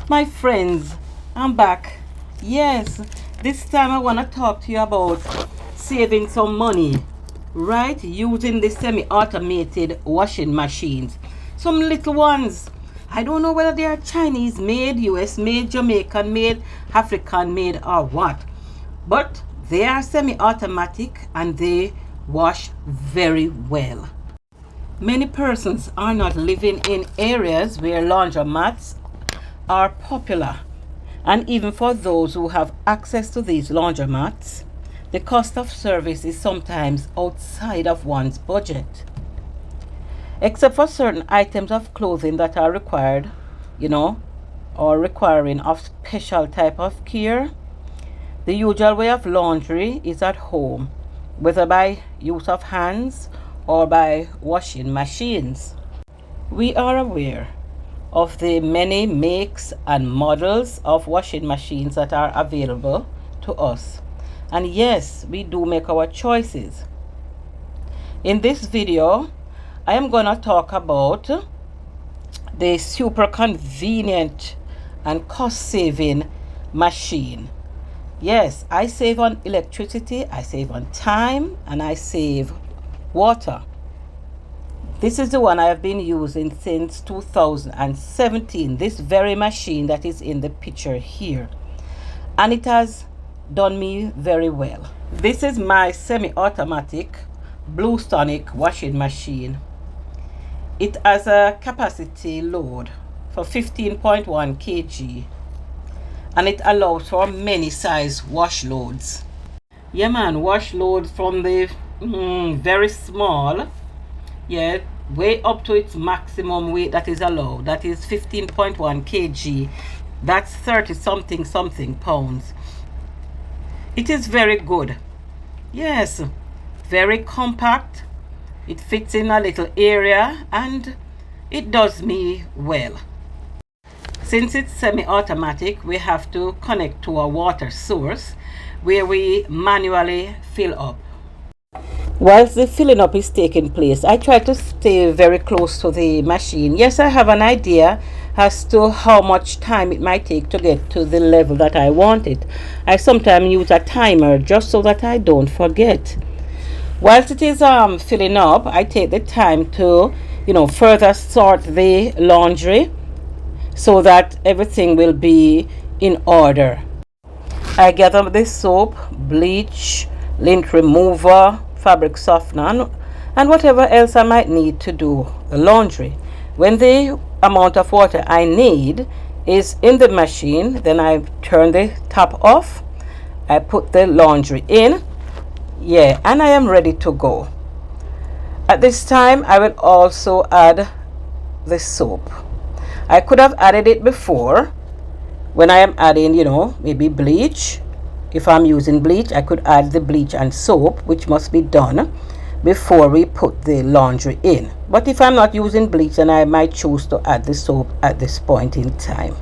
My friends, I'm back. Yes, this time I want to talk to you about saving some money, right? Using the semi-automated washing machines. Some little ones. I don't know whether they are Chinese made, US made, Jamaican made, African made, or what. But they are semi-automatic and they wash very well. Many persons are not living in areas where laundromats are popular, and even for those who have access to these laundromats, the cost of service is sometimes outside of one's budget. Except for certain items of clothing that are required, or requiring of special type of care, the usual way of laundry is at home, whether by use of hands or by washing machines. We are aware of the many makes and models of washing machines that are available to us. And yes, we do make our choices. In this video, I am going to talk about the super convenient and cost-saving machine. Yes, I save on electricity, I save on time, and I save water. This is the one I have been using since 2017, this very machine that is in the picture here. And it has done me very well. This is my semi-automatic Blue Sonic washing machine. It has a capacity load for 15.1 kg. And it allows for many size wash loads. Yeah man, wash loads from the very small, way up to its maximum weight that is allowed. That is 15.1 kg. That's 30 something pounds. It is very good. Yes, very compact. It fits in a little area and it does me well. Since it's semi-automatic, we have to connect to a water source where we manually fill up. Whilst the filling up is taking place, I try to stay very close to the machine. Yes, I have an idea as to how much time it might take to get to the level that I want it. I sometimes use a timer just so that I don't forget. Whilst it is filling up, I take the time to, further sort the laundry so that everything will be in order. I gather the soap, bleach, lint remover, fabric softener, and whatever else I might need to do the laundry. When the amount of water I need is in the machine, then I turn the tap off, I put the laundry in, and I am ready to go. At this time, I will also add the soap. I could have added it before when I am adding, maybe bleach. If I'm using bleach, I could add the bleach and soap, which must be done before we put the laundry in. But if I'm not using bleach, then I might choose to add the soap at this point in time.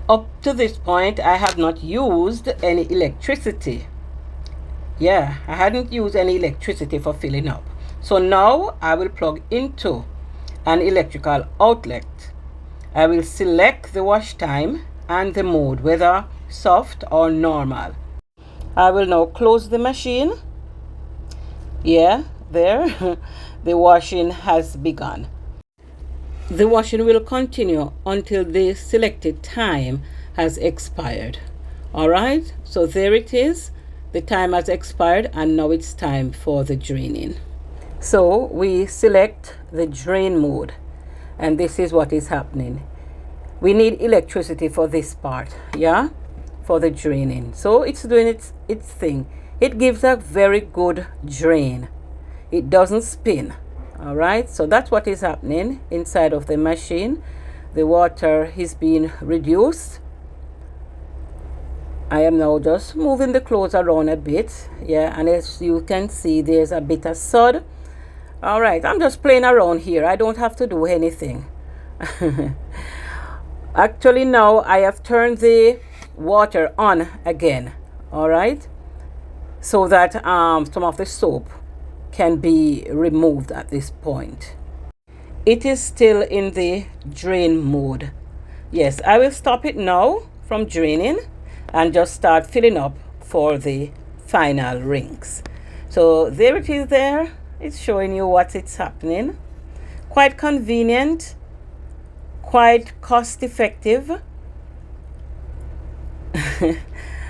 Up to this point, I have not used any electricity. I hadn't used any electricity for filling up. So now I will plug into an electrical outlet. I will select the wash time and the mode, whether soft or normal. I will now close the machine. There, the washing has begun. The washing will continue until the selected time has expired. Alright, so there it is. The time has expired and now it's time for the draining. So we select the drain mode. And this is what is happening. We need electricity for this part, for the draining. So it's doing its thing. It gives a very good drain. It doesn't spin. All right, so that's what is happening inside of the machine. The water is being reduced. I am now just moving the clothes around a bit, and as you can see, there's a bit of sod. All right, I'm just playing around here. I don't have to do anything. Actually, now I have turned the water on again. All right, so that some of the soap can be removed at this point. It is still in the drain mode. Yes, I will stop it now from draining and just start filling up for the final rings. So there it is there. It's showing you what it's happening. Quite convenient, quite cost effective.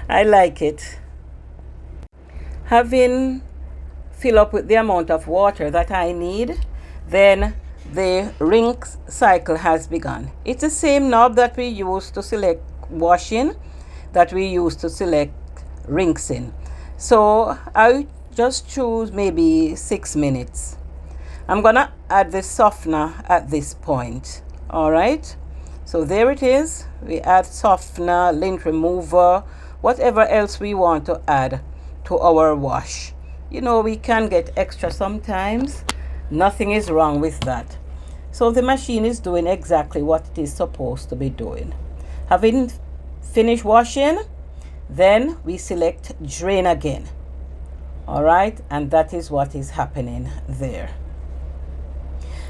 I like it. Having fill up with the amount of water that I need, then the ring cycle has begun. It's the same knob that we use to select washing that we use to select rinsing. So I just choose maybe 6 minutes. I'm gonna add the softener at this point. All right, so there it is. We add softener, lint remover, whatever else we want to add to our wash. You know, we can get extra sometimes. Nothing is wrong with that. So the machine is doing exactly what it is supposed to be doing. Having finished washing, then we select drain again. All right, and that is what is happening there.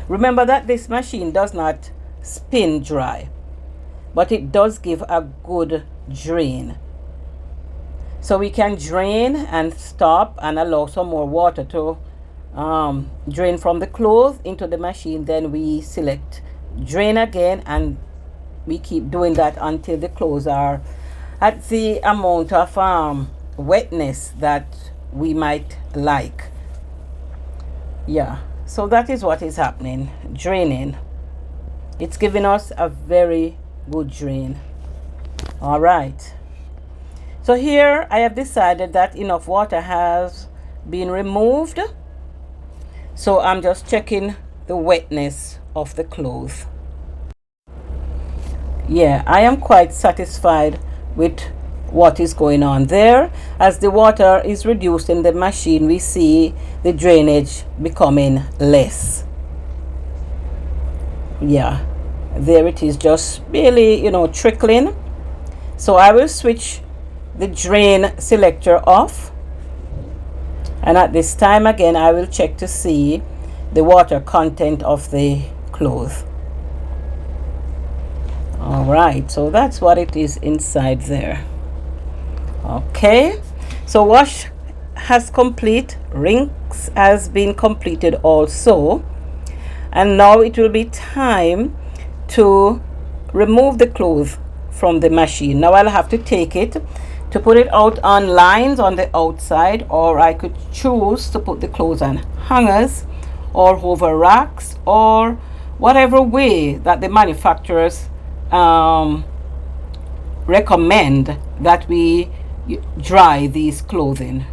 Remember that this machine does not spin dry, but it does give a good drain. So we can drain and stop and allow some more water to drain from the clothes into the machine. Then we select drain again, and we keep doing that until the clothes are at the amount of wetness that we might like. Yeah, so that is what is happening. Draining. It's giving us a very good drain. All right. So here I have decided that enough water has been removed. So I'm just checking the wetness of the clothes. Yeah, I am quite satisfied with what is going on there. As the water is reduced in the machine, we see the drainage becoming less. Yeah, there it is, just barely, you know, trickling. So I will switch the drain selector off, and at this time again I will check to see the water content of the clothes. All right, so that's what it is inside there. Okay, so wash has complete, rinse has been completed also, and now it will be time to remove the clothes from the machine. Now I'll have to take it to put it out on lines on the outside, or I could choose to put the clothes on hangers or over racks, or whatever way that the manufacturers recommend that we dry these clothing.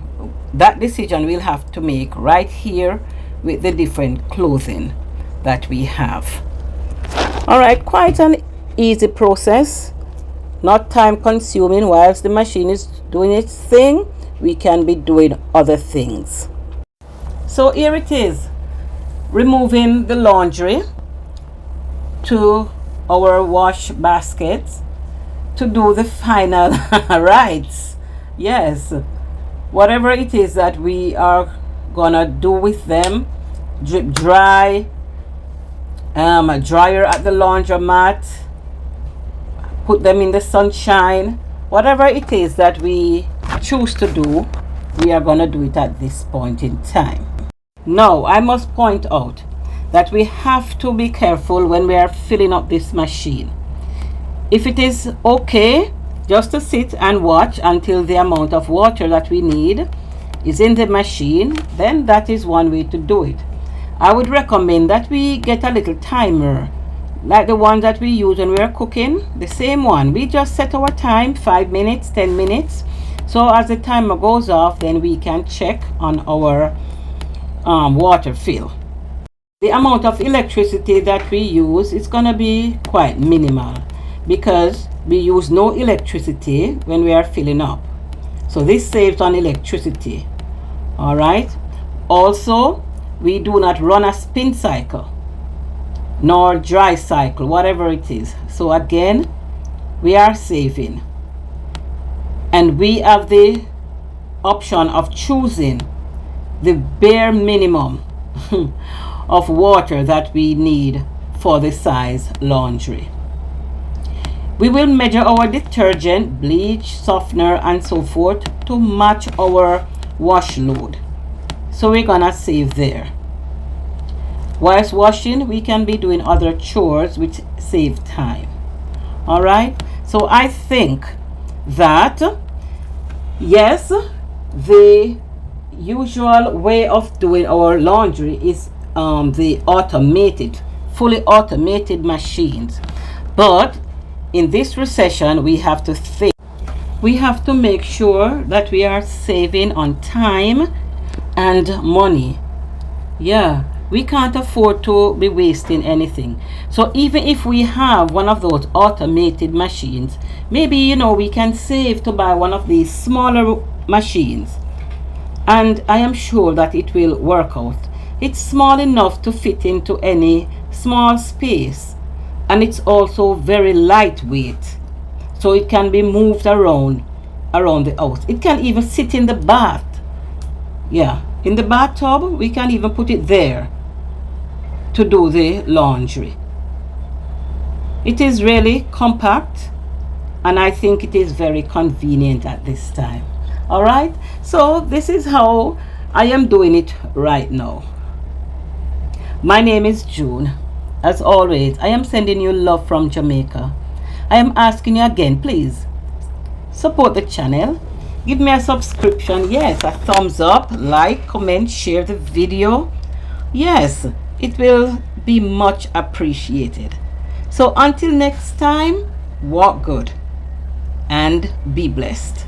That decision we'll have to make right here with the different clothing that we have. All right, quite an easy process, not time consuming. Whilst the machine is doing its thing, we can be doing other things. So here it is, removing the laundry to our wash baskets to do the final rights. Yes, whatever it is that we are gonna do with them, drip dry, a dryer at the laundromat, put them in the sunshine, whatever it is that we choose to do, we are gonna do it at this point in time. Now I must point out that we have to be careful when we are filling up this machine. If it is okay just to sit and watch until the amount of water that we need is in the machine, then that is one way to do it. I would recommend that we get a little timer, like the one that we use when we are cooking, the same one. We just set our time, 5 minutes, 10 minutes. So as the timer goes off, then we can check on our water fill. The amount of electricity that we use is going to be quite minimal, because we use no electricity when we are filling up. So this saves on electricity. All right. Also, we do not run a spin cycle nor dry cycle, whatever it is. So again, we are saving, and we have the option of choosing the bare minimum of water that we need for the size laundry. We will measure our detergent, bleach, softener, and so forth to match our wash load. So we're gonna save there. Whilst washing, we can be doing other chores which save time. All right. So I think that yes, the usual way of doing our laundry is the fully automated machines. But in this recession, we have to think. We have to make sure that we are saving on time and money. Yeah, we can't afford to be wasting anything. So even if we have one of those automated machines, maybe we can save to buy one of these smaller machines, and I am sure that it will work out. It's small enough to fit into any small space, and it's also very lightweight, so it can be moved around the house. It can even sit in the bath. Yeah, in the bathtub, we can even put it there to do the laundry. It is really compact, and I think it is very convenient at this time. All right, so this is how I am doing it right now. My name is June. As always, I am sending you love from Jamaica. I am asking you again, please support the channel. Give me a subscription. Yes, a thumbs up, like, comment, share the video. Yes, it will be much appreciated. So until next time, walk good and be blessed.